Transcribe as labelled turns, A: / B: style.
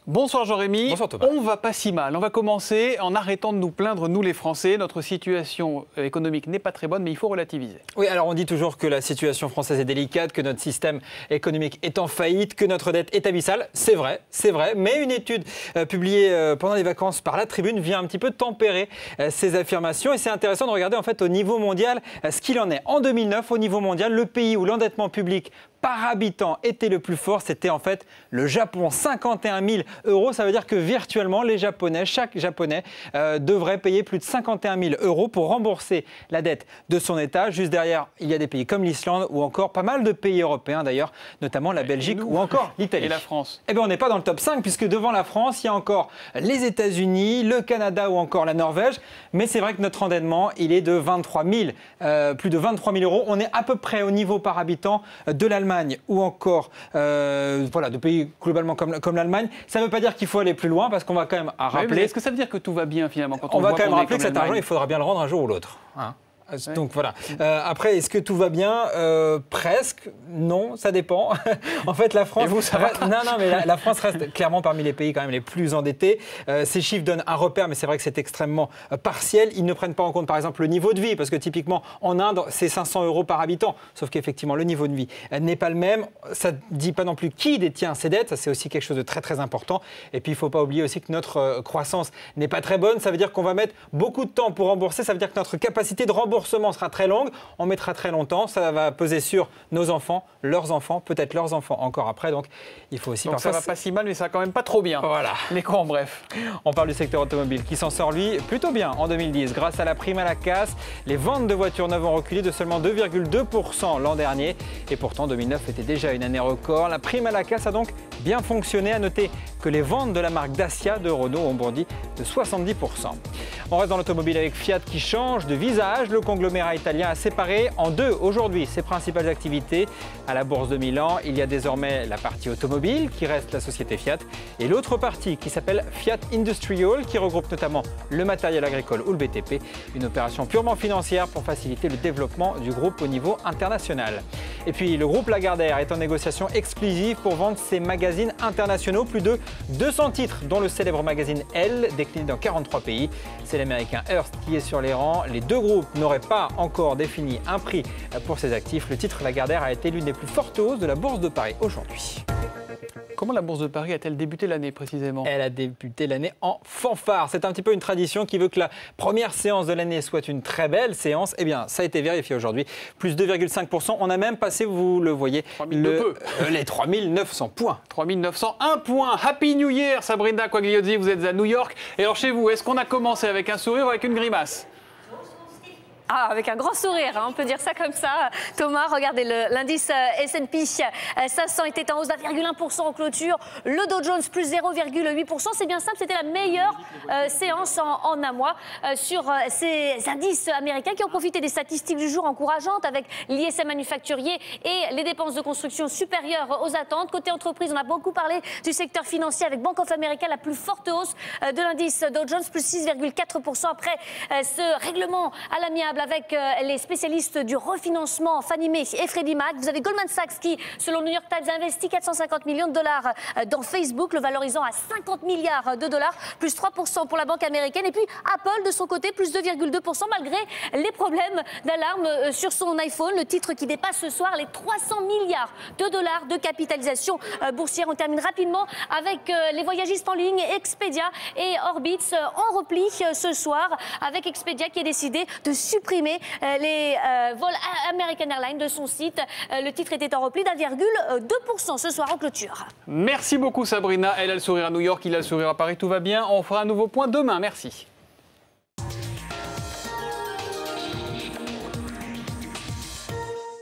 A: Bonsoir Jean-Rémy.
B: Bonsoir Thomas.
A: On va pas si mal. On va commencer en arrêtant de nous plaindre, nous les Français. Notre situation économique n'est pas très bonne, mais il faut relativiser.
B: Oui, alors on dit toujours que la situation française est délicate, que notre système économique est en faillite, que notre dette est abyssale. C'est vrai. Mais une étude publiée pendant les vacances par La Tribune vient un petit peu tempérer ces affirmations. Et c'est intéressant de regarder en fait au niveau mondial ce qu'il en est. En 2009, au niveau mondial, le pays où l'endettement public par habitant était le plus fort, c'était en fait le Japon. 51 000 €, ça veut dire que virtuellement, les Japonais, chaque Japonais devrait payer plus de 51 000 € pour rembourser la dette de son État. Juste derrière, il y a des pays comme l'Islande ou encore pas mal de pays européens d'ailleurs, notamment la Belgique ou encore l'Italie.
A: Et la France?
B: Eh bien, on n'est pas dans le top 5 puisque devant la France, il y a encore les États-Unis, le Canada ou encore la Norvège. Mais c'est vrai que notre endettement, il est de plus de 23 000 €. On est à peu près au niveau par habitant de l'Allemagne ou encore de pays globalement comme l'Allemagne. Ça ne veut pas dire qu'il faut aller plus loin parce qu'on va quand même rappeler...
A: Oui, est-ce que ça veut dire que tout va bien finalement quand
B: on va
A: voit
B: quand même
A: qu'on est
B: rappeler que
A: comme
B: cet argent, il faudra bien le rendre un jour ou l'autre. Hein.
A: Ouais.
B: Donc voilà. Après, est-ce que tout va bien? Presque. Non, ça dépend. En fait, la France.
A: Et vous, ça va pas?
B: Non, mais la France reste clairement parmi les pays quand même les plus endettés. Ces chiffres donnent un repère, mais c'est vrai que c'est extrêmement partiel. Ils ne prennent pas en compte, par exemple, le niveau de vie, parce que typiquement en Inde, c'est 500 € par habitant. Sauf qu'effectivement, le niveau de vie n'est pas le même. Ça ne dit pas non plus qui détient ces dettes. Ça, c'est aussi quelque chose de très très important. Et puis, il ne faut pas oublier aussi que notre croissance n'est pas très bonne. Ça veut dire qu'on va mettre beaucoup de temps pour rembourser. Ça veut dire que notre capacité de remboursement sera très longue, on mettra très longtemps, ça va peser sur nos enfants, leurs enfants, peut-être leurs enfants encore après, donc il faut aussi...
A: Donc ça va pas si mal, mais ça va quand même pas trop bien.
B: Voilà.
A: Les cons, bref.
B: On parle du secteur automobile qui s'en sort, lui, plutôt bien en 2010. Grâce à la prime à la casse, les ventes de voitures neuves ont reculé de seulement 2,2% l'an dernier. Et pourtant, 2009 était déjà une année record. La prime à la casse a donc bien fonctionné. À noter que les ventes de la marque Dacia de Renault ont bondi de 70%. On reste dans l'automobile avec Fiat qui change de visage. Le conglomérat italien a séparé en deux aujourd'hui ses principales activités. À la Bourse de Milan, il y a désormais la partie automobile qui reste la société Fiat et l'autre partie qui s'appelle Fiat Industrial qui regroupe notamment le matériel agricole ou le BTP. Une opération purement financière pour faciliter le développement du groupe au niveau international. Et puis le groupe Lagardère est en négociation exclusive pour vendre ses magazines internationaux. Plus de 200 titres dont le célèbre magazine Elle, décliné dans 43 pays. C'est l'américain Hearst qui est sur les rangs. Les deux groupes n'auraient pas encore défini un prix pour ses actifs. Le titre Lagardère a été l'une des plus fortes hausses de la Bourse de Paris aujourd'hui.
A: Comment la Bourse de Paris a-t-elle débuté l'année précisément?
B: Elle a débuté l'année en fanfare. C'est un petit peu une tradition qui veut que la première séance de l'année soit une très belle séance. Eh bien, ça a été vérifié aujourd'hui. Plus 2,5%. On a même passé, vous le voyez, les 3900 points.
A: 3901 points. Happy New Year, Sabrina Quagliozzi, vous êtes à New York. Et alors chez vous, est-ce qu'on a commencé avec un sourire ou avec une grimace?
C: Ah, avec un grand sourire, hein, on peut dire ça comme ça. Thomas, regardez, l'indice S&P 500 était en hausse d'1,1% en clôture. Le Dow Jones plus 0,8%. C'est bien simple, c'était la meilleure séance en un mois sur ces indices américains qui ont profité des statistiques du jour encourageantes avec l'ISM manufacturier et les dépenses de construction supérieures aux attentes. Côté entreprise, on a beaucoup parlé du secteur financier avec Bank of America, la plus forte hausse de l'indice Dow Jones, plus 6,4% après ce règlement à l'amiable avec les spécialistes du refinancement Fannie Mae et Freddie Mac. Vous avez Goldman Sachs qui, selon New York Times, a investi 450 millions de dollars dans Facebook, le valorisant à 50 milliards de dollars, plus 3% pour la banque américaine. Et puis Apple, de son côté, plus 2,2% malgré les problèmes d'alarme sur son iPhone. Le titre qui dépasse ce soir les 300 milliards de dollars de capitalisation boursière. On termine rapidement avec les voyagistes en ligne, Expedia et Orbitz en repli ce soir, avec Expedia qui a décidé de supprimer les vols American Airlines de son site. Le titre était en repli d'1,2% ce soir en clôture.
A: Merci beaucoup Sabrina. Elle a le sourire à New York, il a le sourire à Paris, tout va bien. On fera un nouveau point demain. Merci.